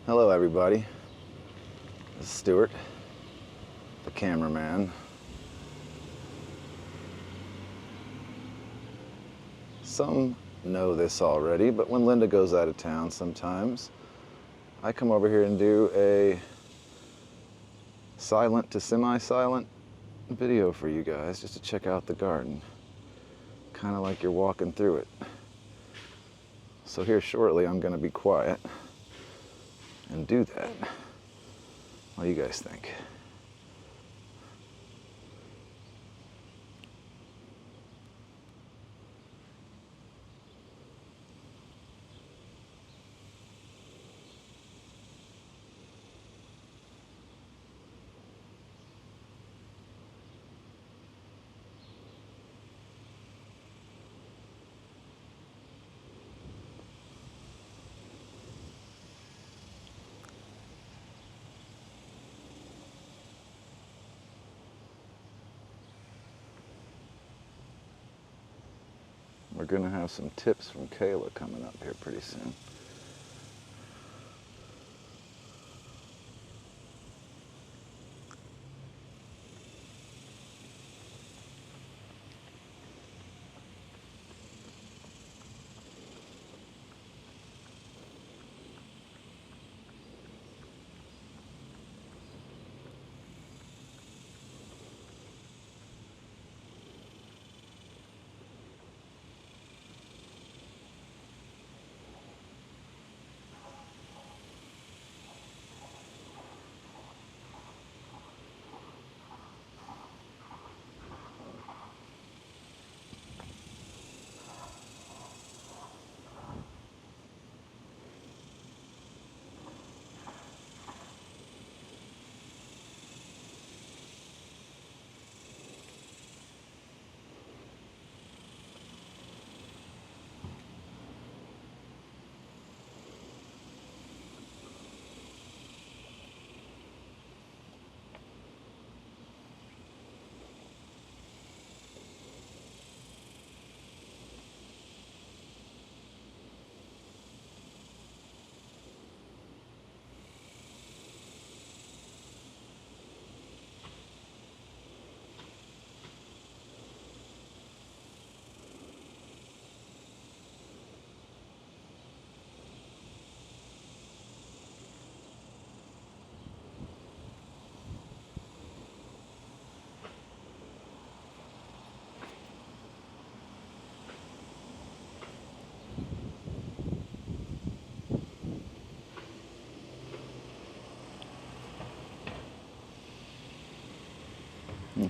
Hello everybody, this is Stewart, the cameraman. Some know this already, but when Linda goes out of town sometimes, I come over here and do a silent to semi-silent video for you guys just to check out the garden. Kind of like you're walking through it. So here shortly I'm going to be quiet and do that. What do you guys think? We're gonna have some tips from Kayla coming up here pretty soon.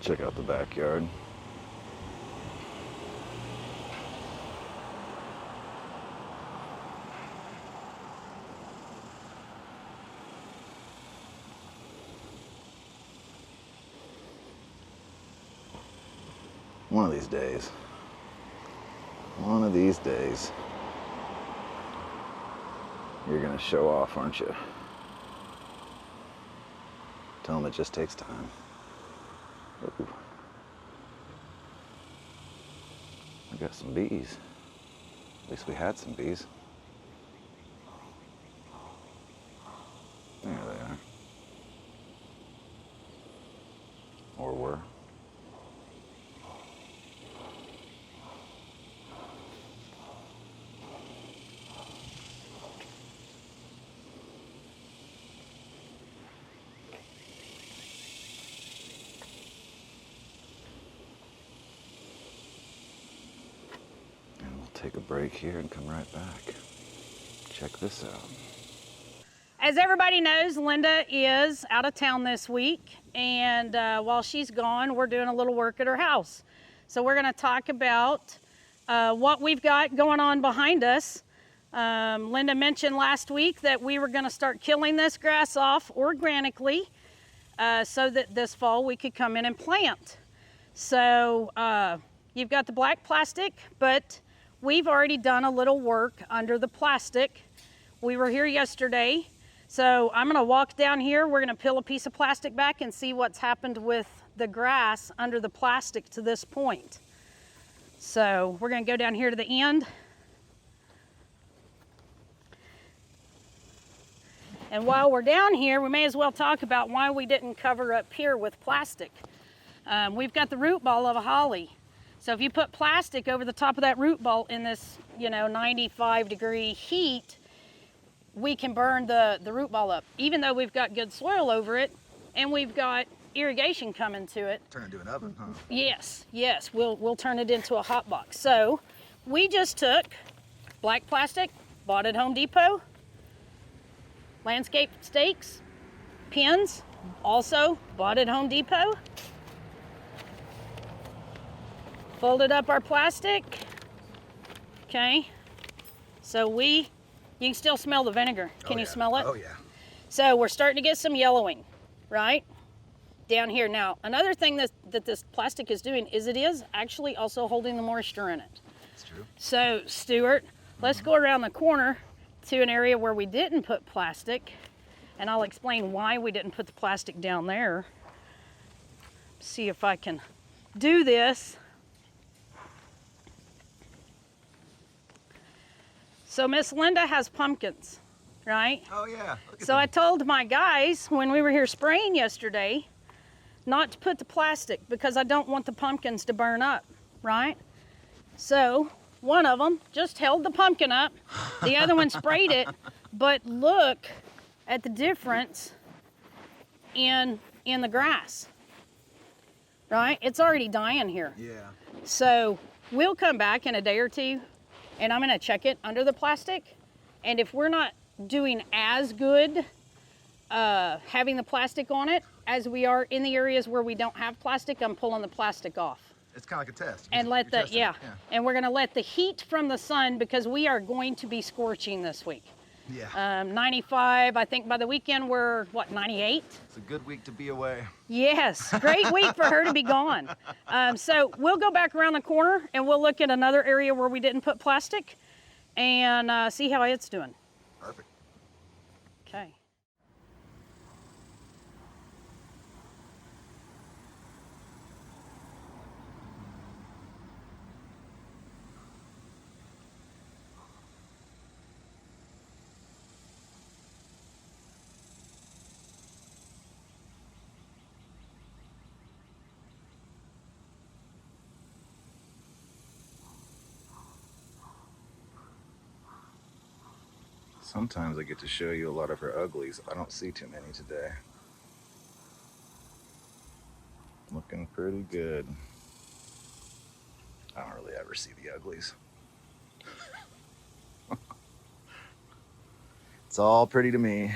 Check out the backyard. One of these days, you're gonna show off, aren't you? Tell them it just takes time. Ooh. I got some bees. At least we had some bees. There they are. Or were. Take a break here and come right back. Check this out. As everybody knows, Linda is out of town this week, and while she's gone, we're doing a little work at her house. So we're going to talk about what we've got going on behind us. Linda mentioned last week that we were going to start killing this grass off organically so that this fall we could come in and plant. So you've got the black plastic, but we've already done a little work under the plastic. We were here yesterday, so I'm gonna walk down here. We're gonna peel a piece of plastic back and see what's happened with the grass under the plastic to this point. So we're gonna go down here to the end. And while we're down here, we may as well talk about why we didn't cover up here with plastic. We've got the root ball of a holly. So if you put plastic over the top of that root ball in this, 95-degree heat, we can burn the root ball up, even though we've got good soil over it and we've got irrigation coming to it. Turn it into an oven, huh? Yes, we'll turn it into a hot box. So we just took black plastic, bought at Home Depot, landscape stakes, pins, also bought at Home Depot. Folded up our plastic. Okay, so you can still smell the vinegar. Can you smell it? Oh yeah. So we're starting to get some yellowing, right? Down here. Now, another thing that this plastic is doing is it is actually also holding the moisture in it. That's true. So, Stewart, let's go around the corner to an area where we didn't put plastic, and I'll explain why we didn't put the plastic down there. See if I can do this. So Miss Linda has pumpkins, right? Oh yeah. So I told my guys when we were here spraying yesterday not to put the plastic because I don't want the pumpkins to burn up, right? So one of them just held the pumpkin up, the other one sprayed it, but look at the difference in the grass, right? It's already dying here. Yeah. So we'll come back in a day or two and I'm gonna check it under the plastic. And if we're not doing as good having the plastic on it as we are in the areas where we don't have plastic, I'm pulling the plastic off. It's kind of like a test. And and we're gonna let the heat from the sun, because we are going to be scorching this week. Yeah. 95, I think by the weekend we're, 98? It's a good week to be away. Yes, great week for her to be gone. So we'll go back around the corner and we'll look at another area where we didn't put plastic and see how it's doing. Perfect. Okay. Sometimes I get to show you a lot of her uglies. I don't see too many today. Looking pretty good. I don't really ever see the uglies. It's all pretty to me.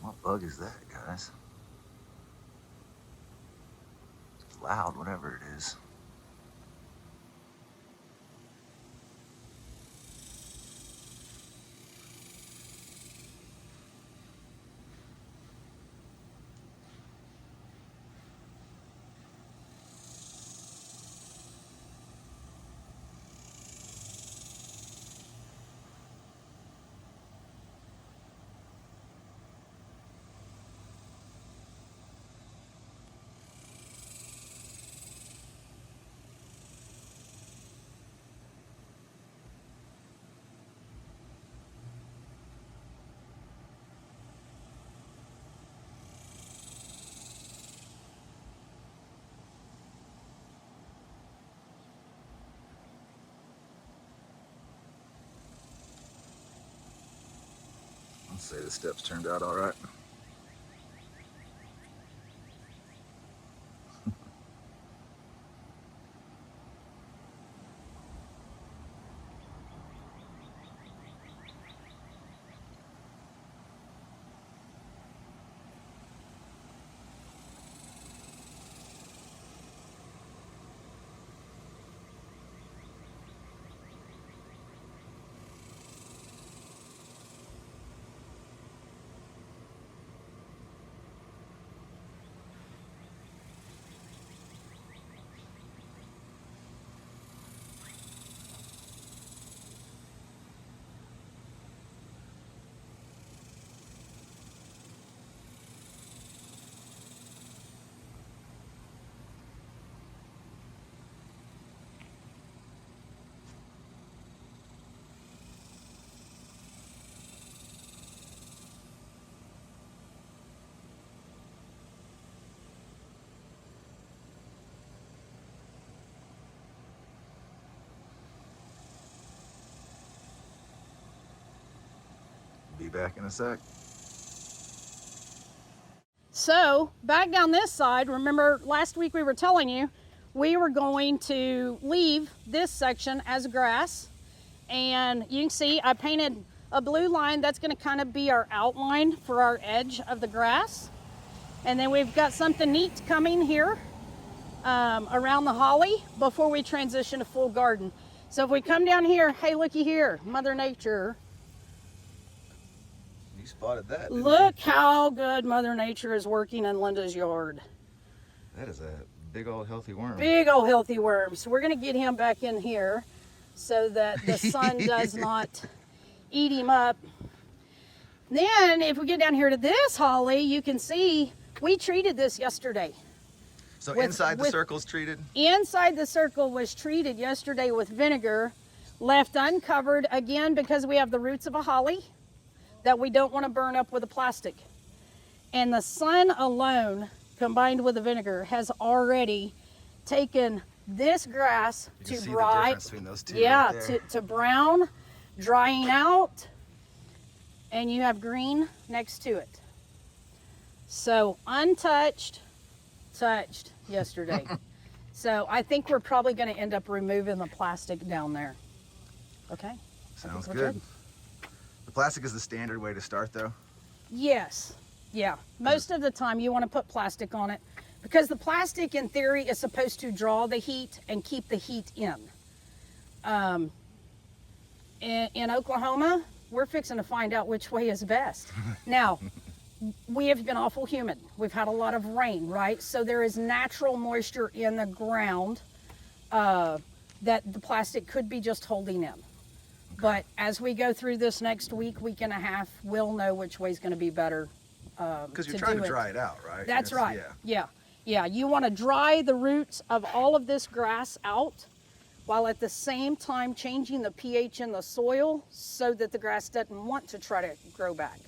What bug is that, guys? It's loud, whatever it is. Let's say the steps turned out all right. back in a sec. So back down this side, remember last week we were telling you we were going to leave this section as grass, and you can see I painted a blue line. That's going to kind of be our outline for our edge of the grass. And then we've got something neat coming here around the holly before we transition to full garden. So if we come down here, hey, looky here, Mother Nature. You spotted that. Look how good Mother Nature is working in Linda's yard. That is a big old healthy worm. Big old healthy worm. So we're gonna get him back in here so that the sun does not eat him up. Then if we get down here to this holly, you can see we treated this yesterday. So inside the circle's treated? Inside the circle was treated yesterday with vinegar, left uncovered, again, because we have the roots of a holly that we don't want to burn up with the plastic. And the sun alone, combined with the vinegar, has already taken this grass to dry. The between those two to brown, drying out, and you have green next to it. So untouched, touched yesterday. So I think we're probably going to end up removing the plastic down there. Okay? Sounds good. The plastic is the standard way to start though? Yes. Yeah. Most of the time you want to put plastic on it because the plastic in theory is supposed to draw the heat and keep the heat in. In Oklahoma, we're fixing to find out which way is best. Now, we have been awful humid. We've had a lot of rain, right? So there is natural moisture in the ground that the plastic could be just holding in. But as we go through this next week, week and a half, we'll know which way is going to be better. Because you're trying to dry it out, right? That's right. Yeah. You want to dry the roots of all of this grass out while at the same time changing the pH in the soil so that the grass doesn't want to try to grow back.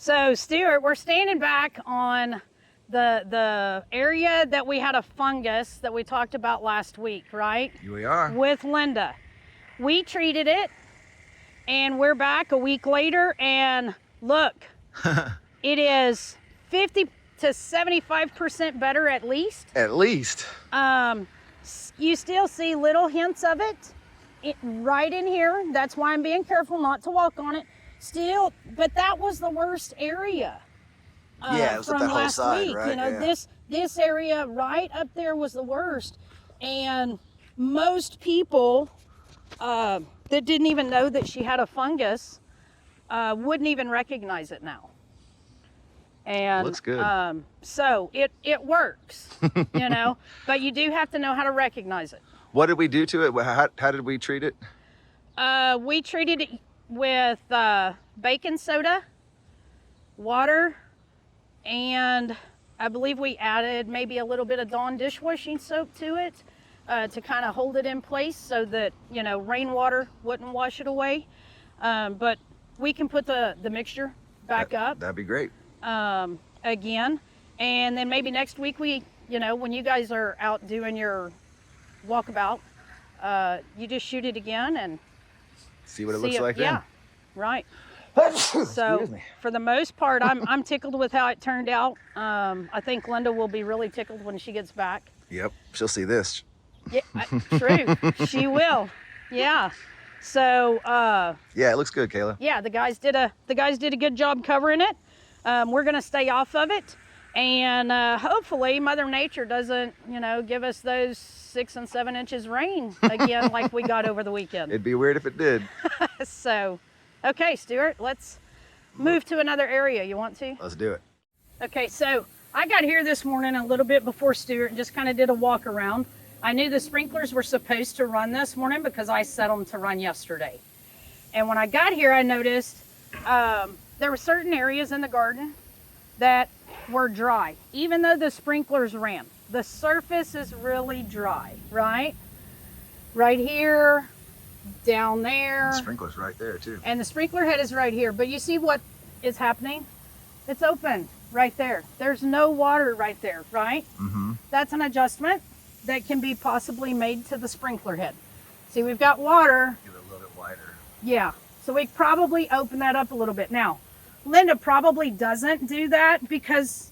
So Stewart, we're standing back on the area that we had a fungus that we talked about last week, right? Here we are. With Linda. We treated it and we're back a week later and look, it is 50 to 75% better at least. At least. You still see little hints of it right in here. That's why I'm being careful not to walk on it. Still, but that was the worst area. It was from the whole last side, week. right? You know, this area right up there was the worst, and most people that didn't even know that she had a fungus wouldn't even recognize it now. And looks good. So it works, you know, but you do have to know how to recognize it. What did we do to it? How did we treat it? We treated it with baking soda, water, and I believe we added maybe a little bit of Dawn dishwashing soap to it to kind of hold it in place so that, you know, rainwater wouldn't wash it away. But we can put the mixture back up. That'd be great. Again, and then maybe next week you know, when you guys are out doing your walkabout, you just shoot it again and see what it looks like then. Yeah, right. So for the most part, I'm tickled with how it turned out. I think Linda will be really tickled when she gets back. Yep, she'll see this. Yeah, true. She will. Yeah. So yeah, it looks good, Kayla. Yeah, the guys did a good job covering it. We're gonna stay off of it, and hopefully Mother Nature doesn't, you know, give us those 6 and 7 inches rain again like we got over the weekend. It'd be weird if it did. So, okay, Stewart, let's move to another area. You want to? Let's do it. Okay, so I got here this morning a little bit before Stewart and just kind of did a walk around. I knew the sprinklers were supposed to run this morning because I set them to run yesterday. And when I got here, I noticed there were certain areas in the garden that were dry, even though the sprinklers ran. The surface is really dry, right? Right here, down there. The sprinkler's right there too. And the sprinkler head is right here. But you see what is happening? It's open right there. There's no water right there, right? Mm-hmm. That's an adjustment that can be possibly made to the sprinkler head. See, we've got water. Give it a little bit wider. Yeah. So we probably open that up a little bit. Now, Linda probably doesn't do that because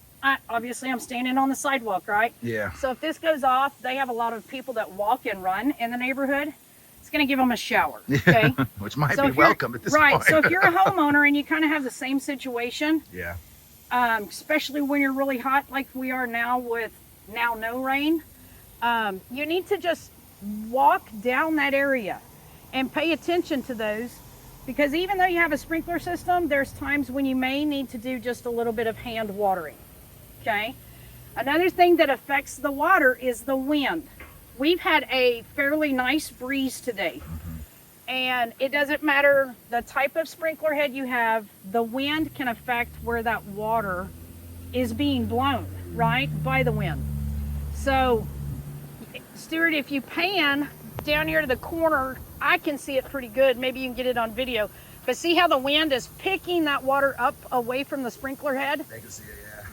obviously I'm standing on the sidewalk, right? Yeah. So if this goes off, they have a lot of people that walk and run in the neighborhood. It's going to give them a shower, okay? Which might So be welcome at this right, point. so if you're a homeowner and you kind of have the same situation, Yeah. especially when you're really hot like we are now with now no rain, you need to just walk down that area and pay attention to those, because even though you have a sprinkler system, there's times when you may need to do just a little bit of hand watering, okay? Another thing that affects the water is the wind. We've had a fairly nice breeze today. And it doesn't matter the type of sprinkler head you have, the wind can affect where that water is being blown, right, by the wind. So, Stewart, if you pan down here to the corner, I can see it pretty good. Maybe you can get it on video. But see how the wind is picking that water up away from the sprinkler head? I can see it, yeah.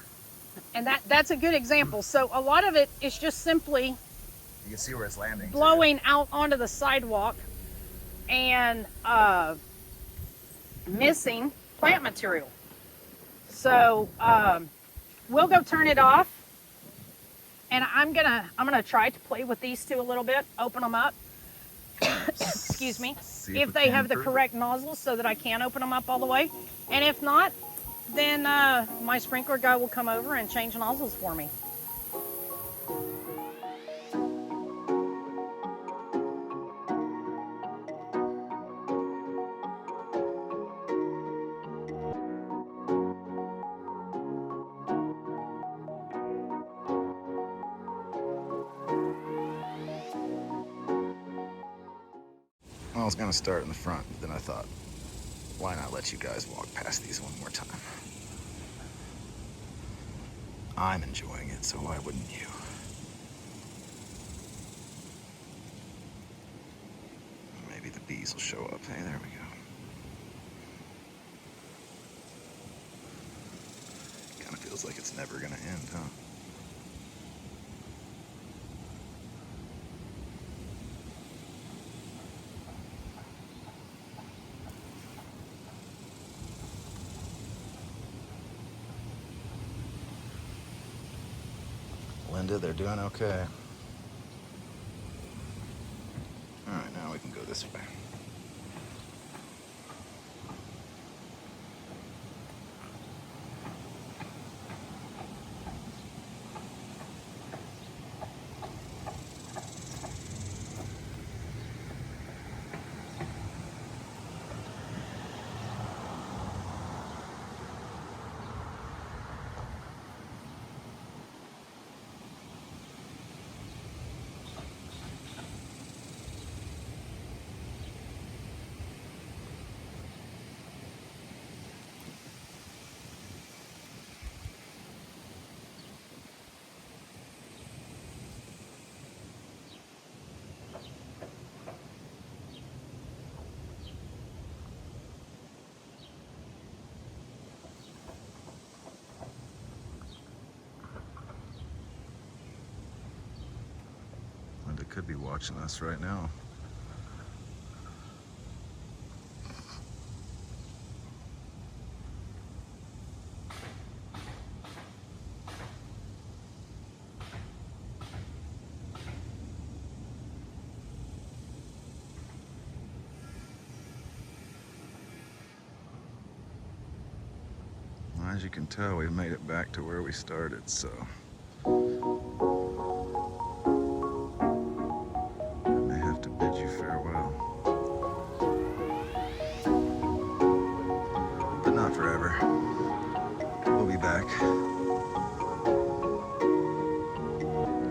And that's a good example. So a lot of it is just simply You can see where it's landing. blowing out onto the sidewalk and missing plant material. So we'll go turn it off, and I'm gonna try to play with these two a little bit, open them up. Excuse me. If they have the correct nozzles so that I can open them up all the way, and if not, then my sprinkler guy will come over and change nozzles for me. I was gonna start in the front, but then I thought, why not let you guys walk past these one more time? I'm enjoying it, so why wouldn't you? Maybe the bees will show up. Hey, there we go. Kind of feels like it's never gonna end, huh? Linda, they're doing okay. All right, now we can go this way. Linda could be watching us right now. As you can tell, we've made it back to where we started, so I may have to bid you farewell. But not forever. We'll be back.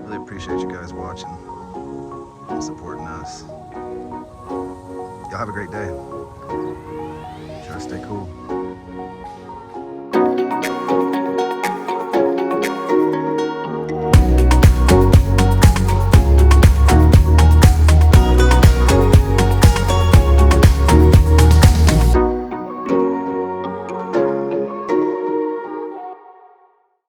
Really appreciate you guys watching and supporting us. Y'all have a great day. Try to stay cool.